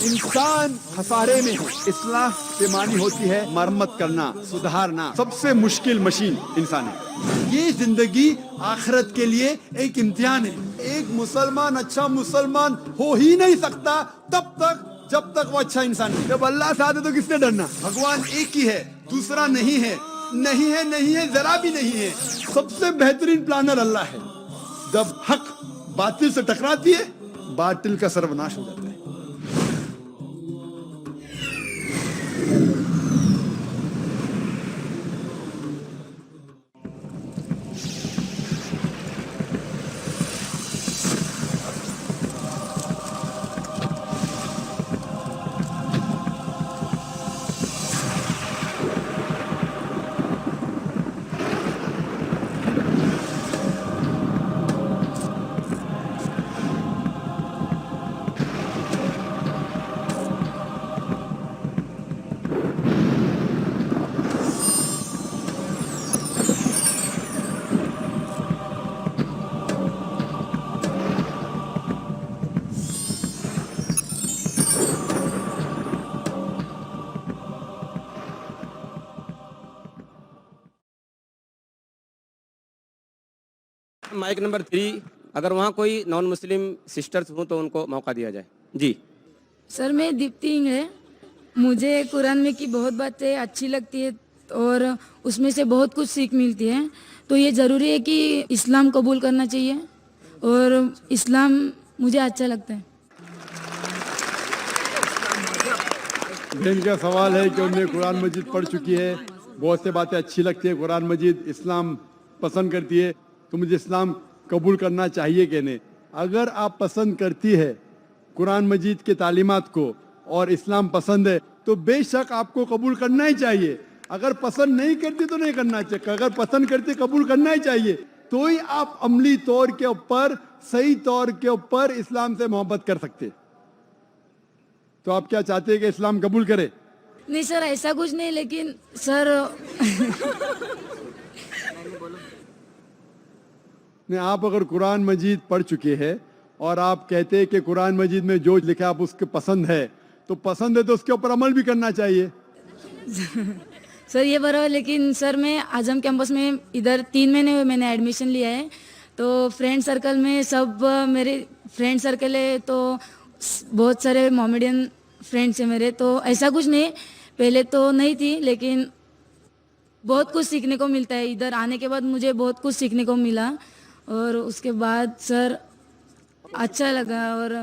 इंसान खसारे में है। इस्लाह के मानी होती है मरम्मत करना, सुधारना। सबसे मुश्किल मशीन इंसान है। ये जिंदगी आखिरत के लिए एक इम्तिहान है। एक मुसलमान अच्छा मुसलमान हो ही नहीं सकता तब तक जब तक वो अच्छा इंसान है। जब अल्लाह से आते तो किससे डरना? भगवान एक ही है, दूसरा नहीं है, नहीं है, नहीं है, जरा भी नहीं है। सबसे बेहतरीन प्लानर अल्लाह है। जब हक बातिल से टकराती है, बातिल का सर्वनाश हो जाता है। माइक नंबर 3, अगर वहाँ कोई नॉन मुस्लिम सिस्टर्स हों तो उनको मौका दिया जाए। जी सर, मैं दीप्ति इंग है। मुझे कुरान में की बहुत बातें अच्छी लगती है और उसमें से बहुत कुछ सीख मिलती है। तो ये ज़रूरी है कि इस्लाम कबूल करना चाहिए और इस्लाम मुझे अच्छा लगता है। बहन का सवाल है कि उन्हें कुरान मजीद पढ़ चुकी है, बहुत से बातें अच्छी लगती है, कुरान मजीद इस्लाम पसंद करती है, तो मुझे इस्लाम कबूल करना चाहिए कि नहीं? अगर आप पसंद करती है कुरान मजीद के तालीमात को और इस्लाम पसंद है तो बेशक आपको कबूल करना ही चाहिए। अगर पसंद नहीं करती तो नहीं करना चाहिए। अगर पसंद करती कबूल करना ही चाहिए। तो ही आप अमली तौर के ऊपर, सही तौर के ऊपर इस्लाम से मोहब्बत कर सकते। तो आप क्या चाहते हैं कि इस्लाम कबूल करे? नहीं सर, ऐसा कुछ नहीं, लेकिन सर नहीं, आप अगर कुरान मजीद पढ़ चुके हैं और आप कहते हैं कि कुरान मजीद में जो लिखा आप उसके पसंद है, तो पसंद है तो उसके ऊपर अमल भी करना चाहिए। सर ये बराबर, लेकिन सर मैं आजम कैंपस में इधर 3 महीने हुए मैंने एडमिशन लिया है। तो फ्रेंड सर्कल में सब मेरे फ्रेंड सर्कल है, तो बहुत सारे मोमेडियन फ्रेंड्स हैं मेरे। तो ऐसा कुछ नहीं, पहले तो नहीं थी, लेकिन बहुत कुछ सीखने को मिलता है। इधर आने के बाद मुझे बहुत कुछ सीखने को मिला और उसके बाद सर अच्छा लगा और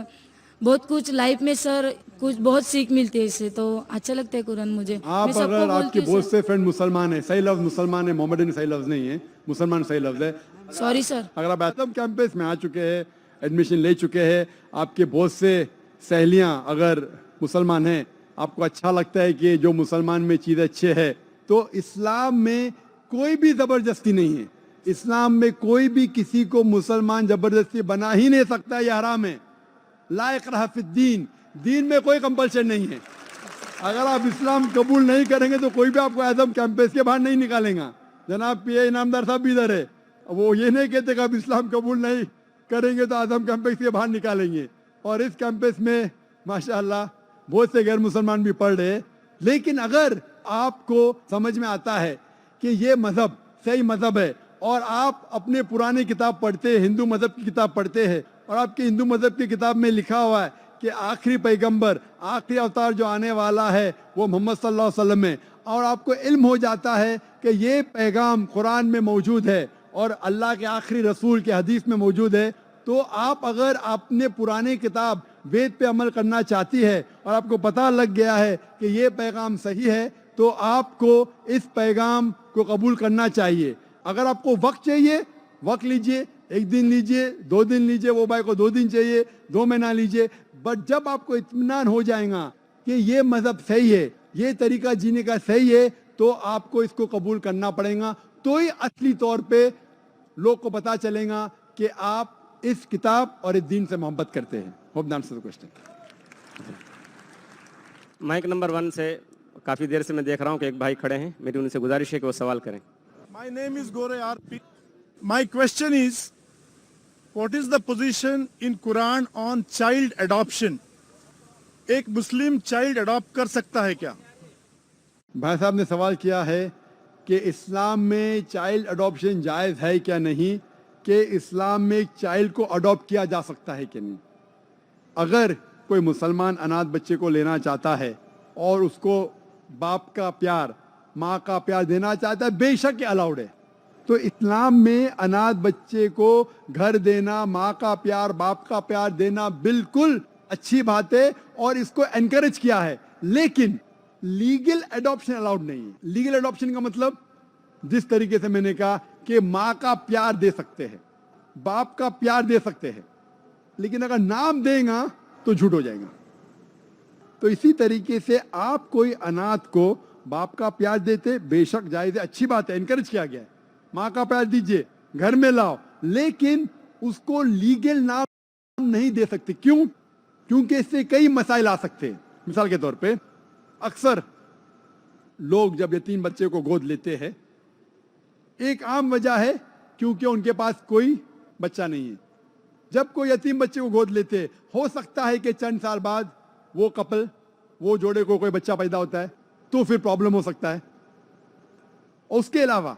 बहुत कुछ लाइफ में सर कुछ बहुत सीख मिलती है इससे, तो अच्छा लगता है कुरान मुझे। आप अगर आपके बहुत से फ्रेंड मुसलमान है, सही लफ्ज मुसलमान है, मोहम्मदन सही लफ्ज नहीं है, मुसलमान सही लफ्ज है। Sorry sir. अगर आप आजम कैंपस में आ चुके हैं, एडमिशन ले चुके हैं, आपके बहुत से सहेलियां अगर मुसलमान हैं, आपको अच्छा लगता है कि जो मुसलमान में चीज़ अच्छे है, तो इस्लाम में कोई भी ज़बरदस्ती नहीं है। इस्लाम में कोई भी किसी को मुसलमान ज़बरदस्ती बना ही नहीं सकता, यह हराम है। ला इकराह फिद्दीन, दीन में कोई कंपल्शन नहीं है। अगर आप इस्लाम कबूल नहीं करेंगे तो कोई भी आपको आजम कैंपस के बाहर नहीं निकालेगा। जनाब पीए इनामदार साहब भी इधर है, वो ये नहीं कहते कि आप इस्लाम कबूल नहीं करेंगे तो आजम कैंपस के बाहर निकालेंगे। और इस कैंपस में माशाअल्लाह बहुत से गैर मुसलमान भी पढ़ रहे हैं। लेकिन अगर आपको समझ में आता है कि ये मज़हब सही मज़हब है और आप अपने पुराने किताब पढ़ते हैं, हिंदू मज़हब की किताब पढ़ते हैं, और आपके हिंदू मज़हब की किताब में लिखा हुआ है कि आखिरी पैगंबर, आखिरी अवतार जो आने वाला है वो मोहम्मद सल्लल्लाहु अलैहि वसल्लम है, और आपको इल्म हो जाता है कि ये पैगाम कुरान में मौजूद है और अल्लाह के आखिरी रसूल के हदीस में मौजूद है, तो आप अगर अपने पुराने किताब वेद पे अमल करना चाहती है और आपको पता लग गया है कि ये पैगाम सही है, तो आपको इस पैगाम को कबूल करना चाहिए। अगर आपको वक्त चाहिए, वक्त लीजिए, 1 दिन लीजिए, 2 दिन लीजिए, वो भाई को 2 दिन चाहिए, 2 महीना लीजिए। बट जब आपको इत्मीनान हो जाएगा कि ये मज़हब सही है, ये तरीका जीने का सही है, तो आपको इसको कबूल करना पड़ेगा। तो ही असली तौर पे लोग को पता चलेगा कि आप इस किताब और इस दीन से मोहब्बत करते हैं। Hope that answers the question. Mic number 1 से काफ़ी देर से मैं देख रहा हूँ कि एक भाई खड़े हैं, मेरी उनसे गुजारिश है कि वो सवाल करें। My name is Gore RP. My question is, what is the position in Quran on child adoption? एक मुस्लिम चाइल्ड अडॉप्ट कर सकता है क्या? भाई साहब ने सवाल किया है कि इस्लाम में चाइल्ड अडॉप्शन जायज़ है क्या नहीं, कि इस्लाम में एक चाइल्ड को अडॉप्ट किया जा सकता है कि नहीं। अगर कोई मुसलमान अनाथ बच्चे को लेना चाहता है और उसको बाप का प्यार, माँ का प्यार देना चाहता है, बेशक अलाउड है। तो इस्लाम में अनाथ बच्चे को घर देना, माँ का प्यार, बाप का प्यार देना बिल्कुल अच्छी बात है और इसको एनकरेज किया है। लेकिन लीगल एडॉप्शन अलाउड नहीं है। लीगल एडॉप्शन का मतलब जिस तरीके से मैंने कहा कि माँ का प्यार दे सकते हैं, बाप का प्यार दे सकते हैं, लेकिन अगर नाम देगा तो झूठ हो जाएगा। तो इसी तरीके से आप कोई अनाथ को बाप का प्यार देते, बेशक जायज़ है, अच्छी बात है, एनकरेज किया गया है। माँ का प्यार दीजिए, घर में लाओ, लेकिन उसको लीगल नाम नहीं दे सकते। क्यों? क्योंकि इससे कई मसाइल आ सकते हैं। मिसाल के तौर पे अक्सर लोग जब यतीम बच्चे को गोद लेते हैं, एक आम वजह है क्योंकि उनके पास कोई बच्चा नहीं है। जब कोई यतीम बच्चे को गोद लेते हैं, हो सकता है कि चंद साल बाद वो कपल, वो जोड़े को कोई बच्चा पैदा होता है, तो फिर प्रॉब्लम हो सकता है। उसके अलावा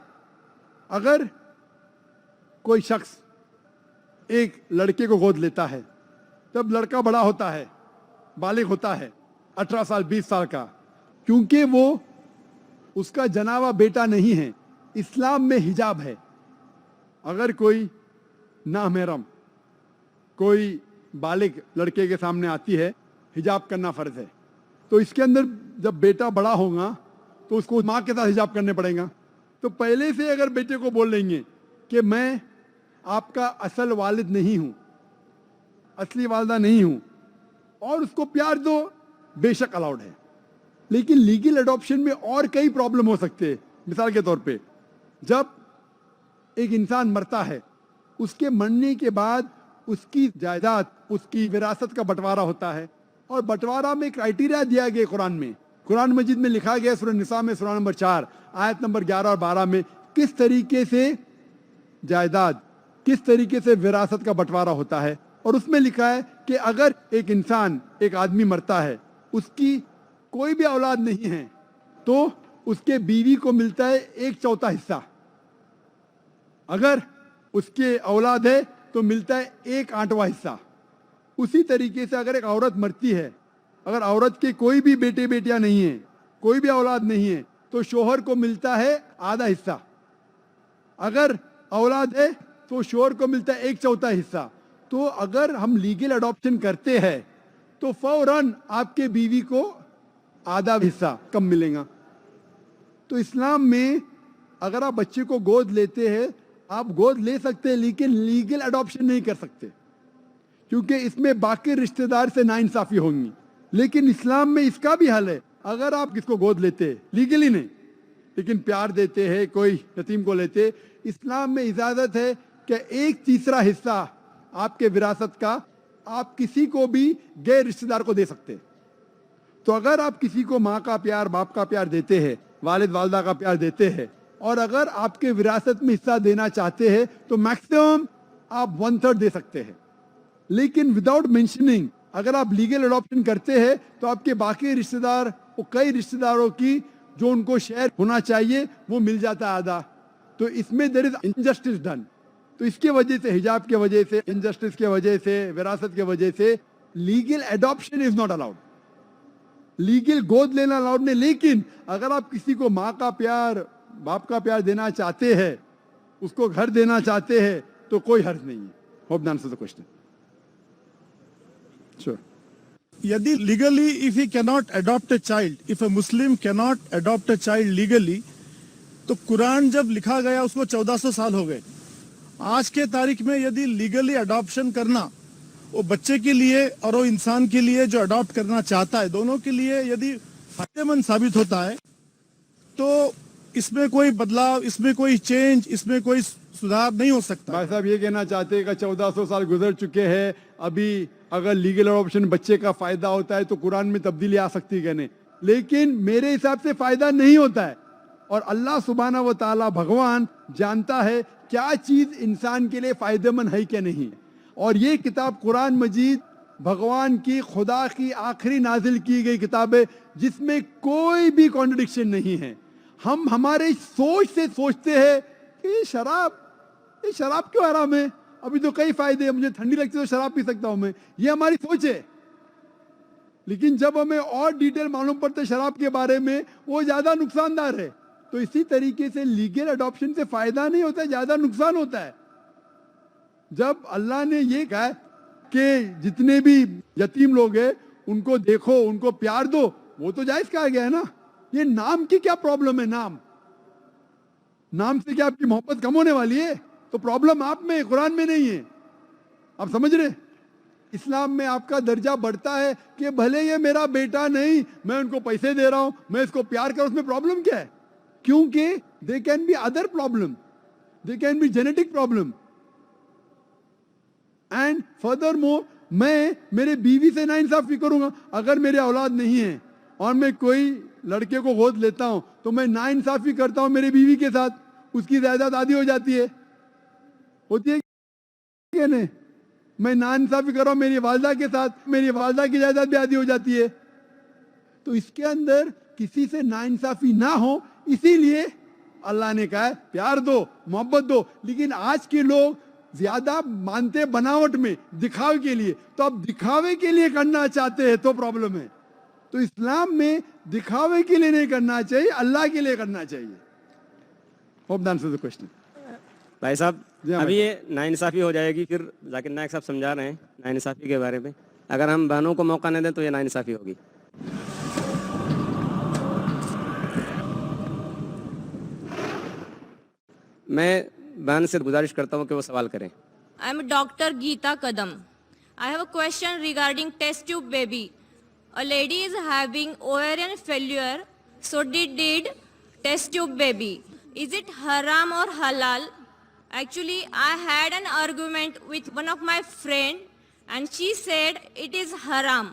अगर कोई शख्स एक लड़के को गोद लेता है, तब लड़का बड़ा होता है, बालिग होता है, 18 साल 20 साल का, क्योंकि वो उसका जनावा बेटा नहीं है। इस्लाम में हिजाब है। अगर कोई नामहरम कोई बालिग लड़के के सामने आती है, हिजाब करना फर्ज है। तो इसके अंदर जब बेटा बड़ा होगा तो उसको माँ के साथ हिजाब करने पड़ेगा। तो पहले से अगर बेटे को बोल लेंगे कि मैं आपका असल वालिद नहीं हूँ, असली वालदा नहीं हूँ, और उसको प्यार दो, बेशक अलाउड है। लेकिन लीगल अडॉप्शन में और कई प्रॉब्लम हो सकते हैं। मिसाल के तौर पे जब एक इंसान मरता है, उसके मरने के बाद उसकी जायदाद, उसकी विरासत का बंटवारा होता है, और बंटवारा में क्राइटेरिया दिया गया कुरान में। कुरान मजीद में लिखा गया सूरह निसा में सूरह नंबर 4 आयत नंबर 11 और 12 में किस तरीके से जायदाद, किस तरीके से विरासत का बंटवारा होता है। और उसमें लिखा है कि अगर एक इंसान, एक आदमी मरता है, उसकी कोई भी औलाद नहीं है, तो उसके बीवी को मिलता है 1/4 हिस्सा। अगर उसके औलाद है तो मिलता है 1/8वां हिस्सा। उसी तरीके से अगर एक औरत मरती है, अगर औरत के कोई भी बेटे बेटियां नहीं है, कोई भी औलाद नहीं है, तो शोहर को मिलता है आधा हिस्सा। अगर औलाद है तो शोहर को मिलता है 1/4 हिस्सा। तो अगर हम लीगल अडॉप्शन करते हैं तो फौरन आपके बीवी को आधा हिस्सा कम मिलेगा। तो इस्लाम में अगर आप बच्चे को गोद लेते हैं, आप गोद ले सकते हैं, लेकिन लीगल अडॉप्शन नहीं कर सकते, क्योंकि इसमें बाकी रिश्तेदार से नाइंसाफी होंगी। लेकिन इस्लाम में इसका भी हल है। अगर आप किसको गोद लेते हैं, लीगली नहीं, लेकिन प्यार देते हैं, कोई यतीम को लेते, इस्लाम में इजाजत है कि 1/3 हिस्सा आपके विरासत का आप किसी को भी गैर रिश्तेदार को दे सकते हैं। तो अगर आप किसी को माँ का प्यार, बाप का प्यार देते हैं, वालिद वालदा का प्यार देते हैं, और अगर आपके विरासत में हिस्सा देना चाहते हैं, तो मैक्सिमम आप 1/3 दे सकते हैं। लेकिन विदाउट मेंशनिंग अगर आप लीगल अडॉप्शन करते हैं, तो आपके बाकी रिश्तेदार, वो कई रिश्तेदारों की जो उनको शेयर होना चाहिए वो मिल जाता है आधा। तो इसमें देयर इज इनजस्टिस डन। तो इसके वजह से, हिजाब के वजह से, इनजस्टिस के वजह से, विरासत के वजह से legal adoption is not allowed. Legal गोद लेना अलाउड नहीं। लेकिन अगर आप किसी को माँ का प्यार, बाप का प्यार देना चाहते हैं, उसको घर देना चाहते हैं, तो कोई हर्ज नहीं है। Hope that answers the question. Sure. यदि legally if he cannot adopt a child, if a Muslim cannot adopt a child legally, तो कुरान जब लिखा गया उसको 1400 साल हो गए। आज के तारीख में यदि लीगली अडॉप्शन करना वो बच्चे के लिए और वो इंसान के लिए जो अडॉप्ट करना चाहता है, दोनों के लिए यदि फायदेमंद साबित होता है, तो इसमें कोई बदलाव, इसमें कोई चेंज, इसमें कोई सुधार नहीं हो सकता। भाई साहब ये कहना चाहते हैं कि 1400 साल गुजर चुके हैं, अभी अगर लीगल अडॉप्शन बच्चे का फायदा होता है तो कुरान में तब्दीली आ सकती है कहने। लेकिन मेरे हिसाब से फायदा नहीं होता है, और अल्लाह सुब्हाना व तआला भगवान जानता है क्या चीज इंसान के लिए फायदेमंद है क्या नहीं। और ये किताब कुरान मजीद भगवान की खुदा की आखिरी नाजिल की गई किताब है जिसमें कोई भी कॉन्ट्रडिक्शन नहीं है। हम हमारे सोच से सोचते हैं कि ये शराब क्यों हराम है, अभी तो कई फायदे हैं, मुझे ठंडी लगती है तो शराब पी सकता हूं मैं, ये हमारी सोच है। लेकिन जब हमें और डिटेल मालूम पड़ता है शराब के बारे में, वो ज्यादा नुकसानदार है। तो इसी तरीके से लीगल अडॉप्शन से फायदा नहीं होता है, ज्यादा नुकसान होता है। जब अल्लाह ने ये कहा कि जितने भी यतीम लोग हैं उनको देखो, उनको प्यार दो, वो तो जायज कहा गया है ना। ये नाम की क्या प्रॉब्लम है? नाम से क्या आपकी मोहब्बत कम होने वाली है? तो प्रॉब्लम आप में, कुरान में नहीं है। आप समझ रहे? इस्लाम में आपका दर्जा बढ़ता है कि भले ये मेरा बेटा नहीं, मैं उनको पैसे दे रहा हूं, मैं इसको प्यार कर, उसमें प्रॉब्लम क्या है? क्योंकि they can be other problem, they can be genetic problem. And further more, मैं मेरे बीवी से ना इंसाफी करूंगा। अगर मेरे औलाद नहीं है और मैं कोई लड़के को गोद लेता हूं तो मैं ना इंसाफी करता हूं मेरे बीवी के साथ, उसकी जायदाद आधी हो जाती है, होती है क्या नहीं? मैं ना इंसाफी कर रहा हूं मेरी वालदा के साथ, मेरी वालदा की जायदाद भी आधी हो जाती है। तो इसके अंदर किसी से ना इंसाफी ना हो, इसीलिए अल्लाह ने कहा है प्यार दो, मोहब्बत दो। लेकिन आज के लोग ज्यादा मानते बनावट में, दिखावे के लिए। तो अब दिखावे के लिए करना चाहते हैं तो प्रॉब्लम है। तो इस्लाम में दिखावे के लिए नहीं करना चाहिए, अल्लाह के लिए करना चाहिए। Hope that answers the question. भाई साहब, जी हाँ अभी ये नाइंसाफी हो जाएगी, फिर जाकिर नायक साहब समझा रहे हैं नाइंसाफी के बारे में। अगर हम बहनों को मौका नहीं दें तो ये नाइंसाफी होगी। मैं बहन से गुजारिश करता हूँ कि वो सवाल करें। I am Dr. Geeta Kadam. I have a question regarding test tube baby. A lady is having ovarian failure, so did test tube baby. Is it haram or halal? Actually, I had an argument with one of my friend and she said it is haram.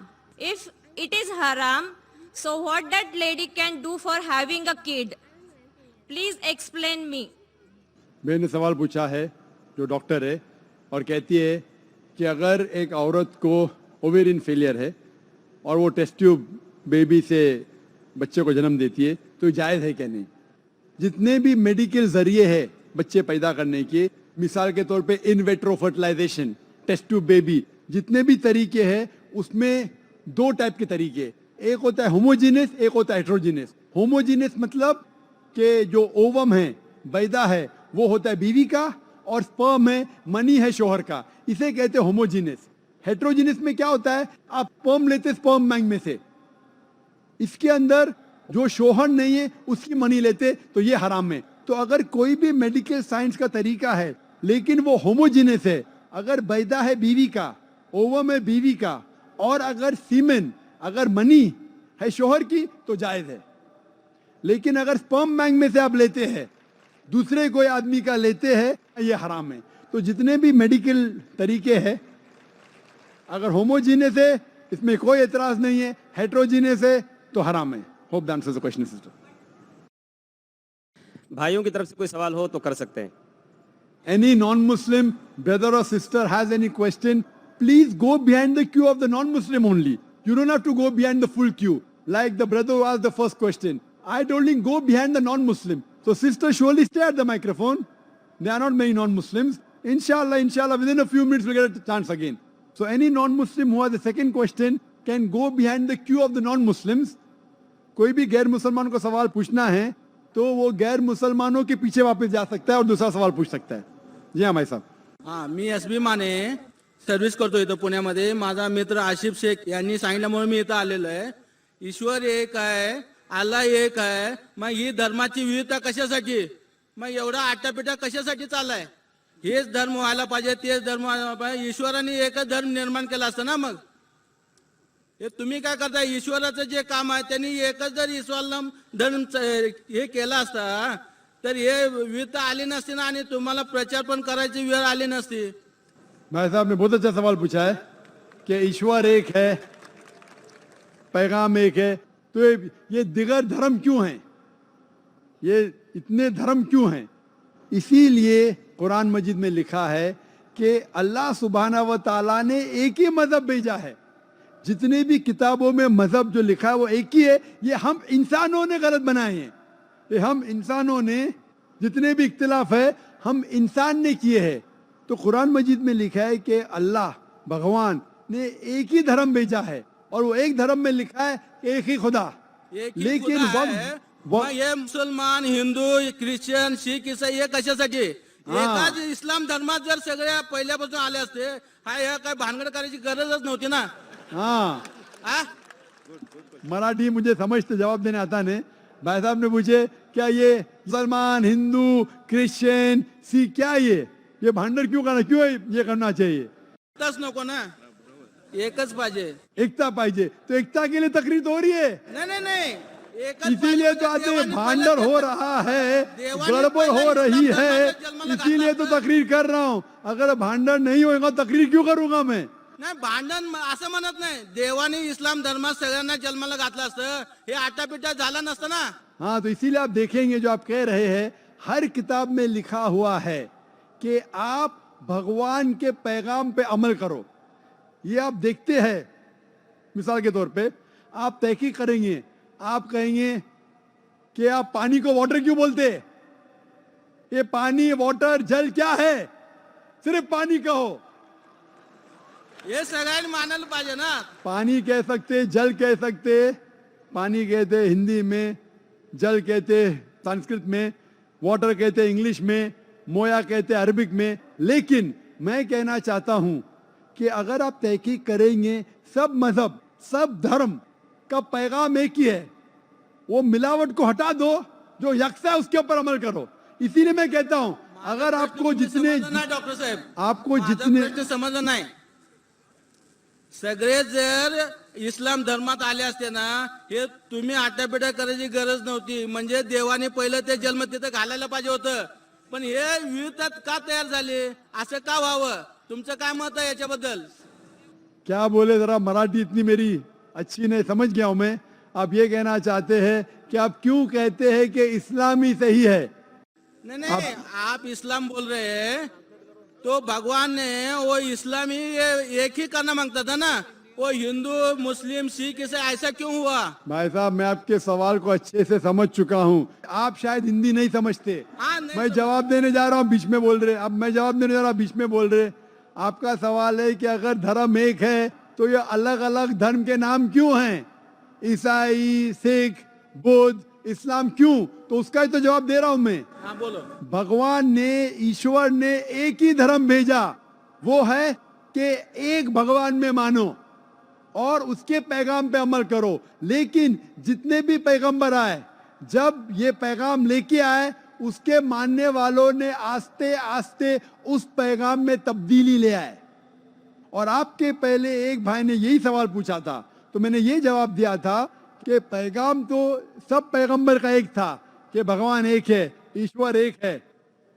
If it is haram, so what that lady can do for having a kid? Please explain me. मैंने सवाल पूछा है जो doctor है और कहती है कि अगर एक औरत को ओवेरियन फेलियर है और वो टेस्ट ट्यूब बेबी से बच्चे को जन्म देती है तो जायज़ है क्या नहीं। जितने भी मेडिकल जरिए है बच्चे पैदा करने के, मिसाल के तौर पे इन वेट्रो फर्टिलाइजेशन, टेस्ट ट्यूब बेबी, जितने भी तरीके हैं उसमें दो टाइप के तरीके, एक होता है होमोजीनियस, एक होता है हेट्रोजीनियस। होमोजीनियस मतलब कि जो ओवम है, बैदा है, वो होता है बीवी का और स्पर्म है, मनी है शोहर का, इसे कहते हैं होमोजीनियस। हेट्रोजीनियस में क्या होता है, आप स्पर्म लेते स्पर्म बैंक में से, इसके अंदर जो शोहर नहीं है उसकी मनी लेते, तो ये हराम है। तो अगर कोई भी मेडिकल साइंस का तरीका है लेकिन वो होमोजीनियस है, अगर बैदा है बीवी का, ओवम है बीवी का, और अगर सीमेन, अगर मनी है शोहर की, तो जायज है। लेकिन अगर स्पर्म बैंक में से आप लेते हैं, दूसरे कोई आदमी का लेते हैं, ये हराम है। तो जितने भी मेडिकल तरीके हैं, अगर होमोजीनियस है इसमें कोई एतराज नहीं है, हेट्रोजीनियस है तो हराम है। Hope that answers the question sister. भाइयों की तरफ से कोई सवाल हो तो कर सकते हैं। Any non-Muslim brother or sister has any question, please go behind the queue of the non-Muslim only. You don't have to go behind the full queue. Like the brother who asked the first question, I told him go behind the non-Muslim. So sister, surely stay at the microphone. There are not many non-Muslims. Inshallah, within a few minutes we'll get a chance again. So any non-Muslim who has a second question can go behind the queue of the non-Muslims. कोई भी गैर मुसलमान को सवाल पूछना है तो वो गैर मुसलमानों के पीछे वापस जा सकता है और दूसरा सवाल पूछ सकता है। जी हाँ भाई साहब। हां, मी एसबी माने सर्व्हिस करतो इथं पुण्यामध्ये। माझा मित्र आशिफ शेख यांनी सांगितल्यामुळे मी इथं आलेलो आहे। ईश्वर एक आहे, अल्लाह एक आहे, मग ही धर्माची विविधता कशासाठी, मग एवढा आटापिटा कशासाठी चाललाय? हेच धर्म व्हायला पाहिजे, तेच धर्म व्हायला पाहिजे। ईश्वराने एकच धर्म निर्माण केला असता ना। मग हे तुम्ही काय करताय? ईश्वराचं जे काम आहे त्यांनी एकच जर इस्लाम धर्म हे केला असता तर हे विविधता आली नसती ना, आणि तुम्हाला प्रचार पण करायची वेळ आली नसती। भाई साहब ने बहुत अच्छा सवाल पूछा है कि ईश्वर एक है, पैगाम एक है, तो ये दिगर धर्म क्यों हैं, ये इतने धर्म क्यों हैं? इसीलिए कुरान मजीद में लिखा है کہ اللہ سبحانہ و تعالیٰ نے ایک ہی مذہب بھیجا ہے. جتنے بھی کتابوں میں مذہب جو لکھا ہے وہ ایک ہی ہے. یہ ہم انسانوں نے غلط بنائے ہیں. یہ ہم انسانوں نے جتنے بھی اختلاف ہے ہم انسان نے کیے ہیں. تو قرآن مجید میں لکھا ہے کہ اللہ بھگوان نے ایک ہی دھرم بھیجا ہے اور وہ ایک دھرم میں لکھا ہے کہ ایک ہی خدا. एक ही लेकिन खुदा वक्त- आहे. वक्त- मग हे मुसलमान हिंदू ख्रिश्चन शीख ईसाई हे कशासाठी एकाच इस्लाम धर्मात जर सगळ्या पहिल्यापासून आले असते ह्या काय भानगड करायची गरजच नव्हती ना. हाँ, हा? मराठी मुझे समझते जवाब देने आता नहीं. भाई साहब ने पूछे क्या ये मुसलमान हिंदू क्रिश्चियन सिख क्या ये भांडर क्यों करना, क्यों ये करना चाहिए. तस नको ना, एकच पाहिजे. एकता पाहिजे. तो एकता के लिए तकरीर तो हो रही है. नाही एकच इसीलिए पाहिजे. तो आज देवाने भांडर पहिलं हो रहा है, देवाने गड़बड़ हो पहिलं रही इस्लाम है. धर्माच्या जन्माला इसीलिए तो घातलं. तकरीर कर रहा हूँ. अगर भांडर नहीं होगा तकरीर क्यों करूंगा मैं. नाही भांडण असं म्हणत नाही. देवाने इस्लाम धर्मात सगळ्यांना जन्माला घातलं असतं हे आटापिटा झाला नसतं ना. हाँ, तो इसीलिए आप देखेंगे जो आप कह रहे हैं हर किताब में लिखा हुआ है कि आप भगवान के पैगाम पे अमल करो. ये आप देखते हैं. मिसाल के तौर पे आप तहकीक करेंगे, आप कहेंगे कि आप पानी को वाटर क्यों बोलते. ये पानी वाटर जल क्या है, सिर्फ पानी कहो. हे सगळ्यांनी मानायला पाहिजे ना. पानी कह सकते, जल कह सकते. पानी कहते हिंदी में, जल कहते संस्कृत में, वाटर कहते इंग्लिश में, मोया कहते अरबिक में. लेकिन मैं कहना चाहता हूं कि अगर आप तहकीक करेंगे सब मजहब सब धर्म का पैगाम एक ही है. वो मिलावट को हटा दो, जो यकसा है उसके ऊपर अमल करो. इसीलिए मैं कहता हूं अगर आपको जितने समजलं नाही डॉक्टर साहेब. आपको माझा जितने प्रश्न समजला नाही. सगळे जर इस्लाम धर्मात आले असते ना हे तुम्ही आटापिटा करायची गरज नव्हती. म्हणजे देवाने पहिलं ते जन्म तिथं घालायला पाहिजे होतं. पण हे विविधता का तयार झाले, असं का व्हावं, तुमचं काय मत आहे याच्याबद्दल. क्या बोले जरा, मराठी इतनी मेरी अच्छी नहीं, समझ गया हूं मैं. आप ये कहना चाहते हैं कि आप क्यों कहते हैं कि इस्लाम ही सही है. नहीं आप इस्लाम बोल रहे हैं तो भगवान ने वो इस्लामी एक ही करना मांगता था ना. वो हिंदू मुस्लिम सिख ईसाई ऐसा क्यों हुआ. भाई साहब मैं आपके सवाल को अच्छे से समझ चुका हूं. आप शायद हिंदी नहीं समझते. हाँ, नहीं मैं जवाब देने जा रहा हूं, बीच में बोल रहे. अब मैं जवाब देने जा रहा हूं, बीच में बोल रहे. आपका सवाल है कि अगर धर्म एक है तो ये अलग अलग धर्म के नाम क्यों हैं, ईसाई सिख बुद्ध इस्लाम क्यों. तो उसका ही तो जवाब दे रहा हूं मैं. हाँ बोलो. भगवान ने ईश्वर ने एक ही धर्म भेजा. वो है कि एक भगवान में मानो और उसके पैगाम पे अमल करो. लेकिन जितने भी पैगंबर आए जब ये पैगाम लेके आए उसके मानने वालों ने आस्ते आस्ते उस पैगाम में तब्दीली ले आए. और आपके पहले एक भाई ने यही सवाल पूछा था तो मैंने ये जवाब दिया था कि पैगाम तो सब पैगंबर का एक था कि भगवान एक है, ईश्वर एक है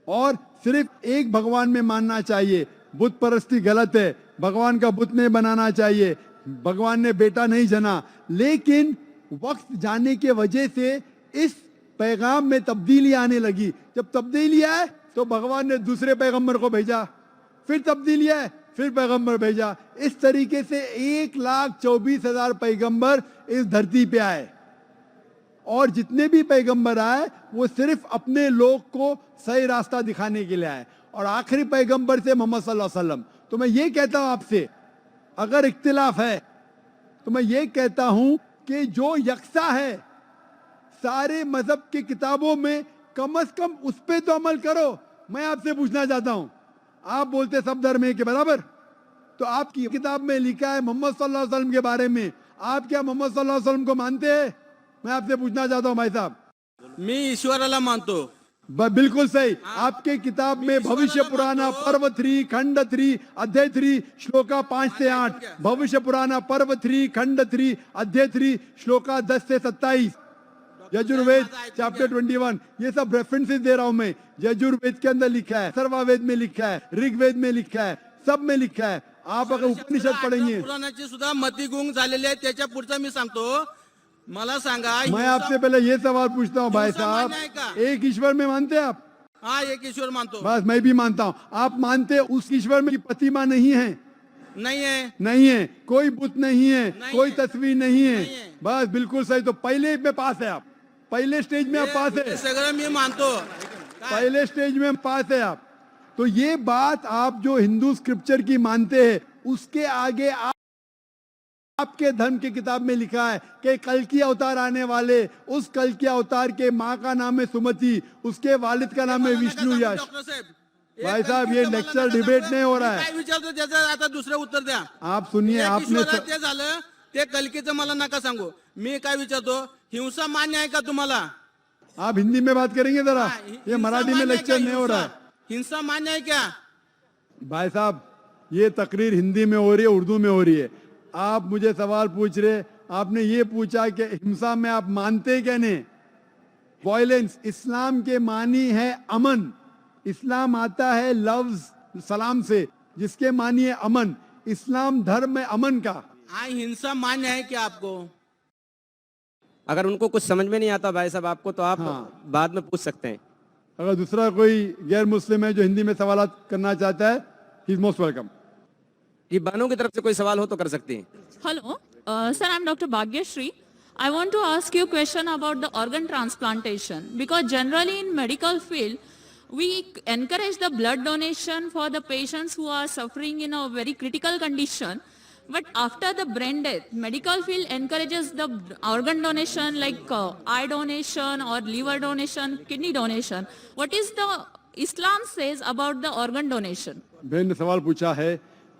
और सिर्फ एक भगवान में मानना चाहिए. बुत परस्ती गलत है, भगवान का बुत नहीं बनाना चाहिए, भगवान ने बेटा नहीं जना. लेकिन वक्त जाने के वजह से इस पैगाम में तब्दीली आने लगी. जब तब्दीली आए तो भगवान ने दूसरे पैगंबर को भेजा, फिर तब्दीली आए फिर पैगंबर भेजा. इस तरीके से 1,24,000 पैगंबर इस धरती पे आए और जितने भी पैगंबर आए वो सिर्फ अपने लोग को सही रास्ता दिखाने के लिए आए. और आखिरी पैगंबर से मोहम्मद सल्लल्लाहु अलैहि वसल्लम. तो मैं ये कहता हूं आपसे अगर इख्तिलाफ है तो मैं ये कहता हूं कि जो यकसा है सारे मजहब की किताबों में कम से कम उस पे तो अमल करो. मैं आपसे पूछना चाहता हूं, आप बोलते सब धर्म एक के बराबर, तो आपकी किताब में लिखा है मोहम्मद सल्लल्लाहु अलैहि वसल्लम के बारे में, आप क्या मोहम्मद सल्लल्लाहु अलैहि वसल्लम को मानते हैं. मैं आपसे पूछना चाहता हूं भाई साहब. मी ईश्वराला मानतो. बिल्कुल सही. आपके किताब में भविष्य पुराना पर्व 3 खंड 3 अध्याय 3 श्लोका 5 से 8, भविष्य पुराना पर्व 3 खंड 3 अध्याय 3 श्लोका 10 से 27, यजुर्वेद चैप्टर 21. ये सब रेफरेंसेस दे रहा हूं मैं. यजुर्वेद के अंदर लिखा है, सर्ववेद में लिखा है, ऋग्वेद में लिखा है, सब में लिखा है. आप अगर उपनिषद पढ़ेंगे. पुराणाची सुद्धा मतिगुंग झालेली आहे. त्याच्या पुढचा मी सांगतो. मला सांगा मैं आपसे पहले ये सवाल पूछता हूँ भाई साहब, एक ईश्वर में मानते हैं आप. हाँ एक ईश्वर मानता हूँ। बस मैं भी मानता हूँ। आप मानते हैं उस ईश्वर में की प्रतिमा नहीं है? नहीं है। नहीं है, कोई बुत नहीं है, नहीं कोई है। तस्वीर नहीं है। नहीं है। बस बिल्कुल सही। तो पहले में पास है आप, पहले स्टेज में आप पास हे है, सगळं मी मानतो। पहले स्टेज में पास है आप। तो ये बात आप जो हिंदू स्क्रिप्चर की मानते हैं, उसके आगे आपके धर्म की किताब में लिखा है कि कल की अवतार आने वाले, उस कल की अवतार के माँ का नाम है सुमति, उसके वालिद का नाम है विष्णु यश। डॉक्टर साहेब, भाई साहब, ये लेक्चर डिबेट नहीं हो रहा है। काय विचारतो त्याचं आता दुसरं उत्तर द्या। आप सुनिए, एक आपने ईश्वर आहे ते झालं, ते कलकीचं मला नका सांगू। मी काय विचारतो, हिंसा मान्य आहे का तुम्हाला? आप हिंदी में बात करेंगे जरा, ये हिंसा मराठी में मान्य है लेक्चर क्या? नहीं हो रहा है। हिंसा मान्य है क्या? भाई साहब, ये तकरीर हिंदी में हो रही है, उर्दू में हो रही है। आप मुझे सवाल पूछ रहे, आपने ये पूछा कि हिंसा में आप मानते क्या नहीं? वायलेंस इस्लाम के मानी है अमन। इस्लाम आता है लफ्ज सलाम से, जिसके मानी है अमन। इस्लाम धर्म है अमन का। हाँ हिंसा मान्य है क्या आपको? अगर उनको कुछ समझ में नहीं आता भाई साहब आपको, तो आप हाँ। बाद में पूछ सकते हैं। अगर दूसरा कोई गैर मुस्लिम है जो हिंदी में सवाल करना चाहता है, ही इज मोस्ट वेलकम। ये बहनों की तरफ से कोई सवाल हो तो कर सकती हैं। Hello, sir, I'm Dr. Bhagyashree. I want to ask you a question about the organ transplantation, because generally in medical field, we encourage the blood donation for the patients who are suffering in a very critical condition. But after the brain death, medical field encourages the organ donation like eye donation or liver donation, kidney donation. What is the Islam says about the organ donation? बहन ने सवाल पूछा है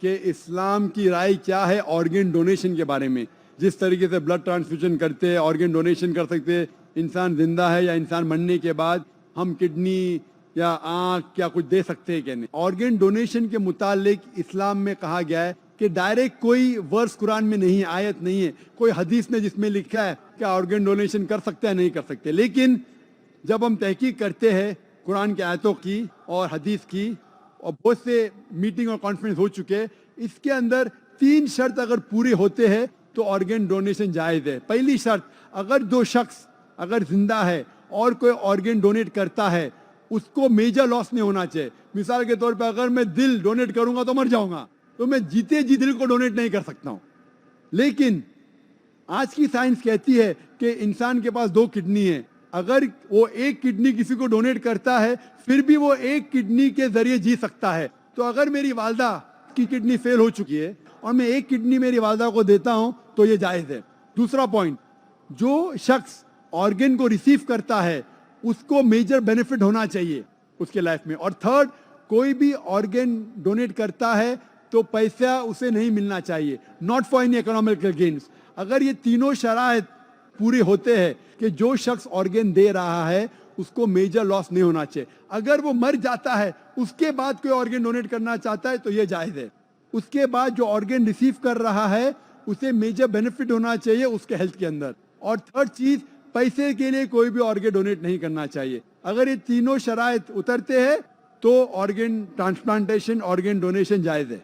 कि इस्लाम की राय क्या है organ donation के बारे में। जिस तरीके से ब्लड ट्रांसफ्यूजन करते हैं, ऑर्गन डोनेशन कर सकते हैं, इंसान जिंदा है या इंसान मरने के बाद हम किडनी या आंख क्या कुछ दे सकते हैं क्या नहीं। ऑर्गन डोनेशन के मुतालिक इस्लाम में कहा गया है कि डायरेक्ट कोई वर्स कुरान में नहीं है, आयत नहीं है, कोई हदीस में जिसमें लिखा है कि ऑर्गन डोनेशन कर सकते हैं नहीं कर सकते। लेकिन जब हम तहकीक करते हैं कुरान की आयतों की और हदीस की, और बहुत से मीटिंग और कॉन्फ्रेंस हो चुके हैं, इसके अंदर 3 शर्त अगर पूरे होते हैं तो ऑर्गन डोनेशन जायज़ है। पहली शर्त, अगर 2 शख्स अगर जिंदा है और कोई ऑर्गन डोनेट करता है, उसको मेजर लॉस नहीं होना चाहिए। मिसाल के तौर पे अगर मैं दिल डोनेट करूंगा तो मर जाऊंगा, तो मैं जीते जी दिल को डोनेट नहीं कर सकता हूं। लेकिन आज की साइंस कहती है कि इंसान के पास 2 किडनी है, अगर वो 1 किडनी किसी को डोनेट करता है फिर भी वो 1 किडनी के जरिए जी सकता है। तो अगर मेरी वालदा की किडनी फेल हो चुकी है और मैं 1 किडनी मेरी वालदा को देता हूं तो ये जायज़ है। दूसरा पॉइंट, जो शख्स ऑर्गन को रिसीव करता है उसको मेजर बेनिफिट होना चाहिए उसके लाइफ में। और थर्ड, कोई भी ऑर्गन डोनेट करता है तो पैसा उसे नहीं मिलना चाहिए, not for any economical gains. अगर ये तीनों शराइत पूरे होते हैं कि जो शख्स ऑर्गन दे रहा है उसको मेजर लॉस नहीं होना चाहिए। अगर वो मर जाता है उसके बाद कोई ऑर्गन डोनेट करना चाहता है तो ये जायज़ है। उसके बाद जो ऑर्गन रिसीव कर रहा है उसे मेजर बेनिफिट होना चाहिए उसके हेल्थ के अंदर। और थर्ड चीज, पैसे के लिए कोई भी ऑर्गन डोनेट नहीं करना चाहिए। अगर ये तीनों शराइत उतरते हैं तो ऑर्गन ट्रांसप्लांटेशन, ऑर्गन डोनेशन जायज़ है।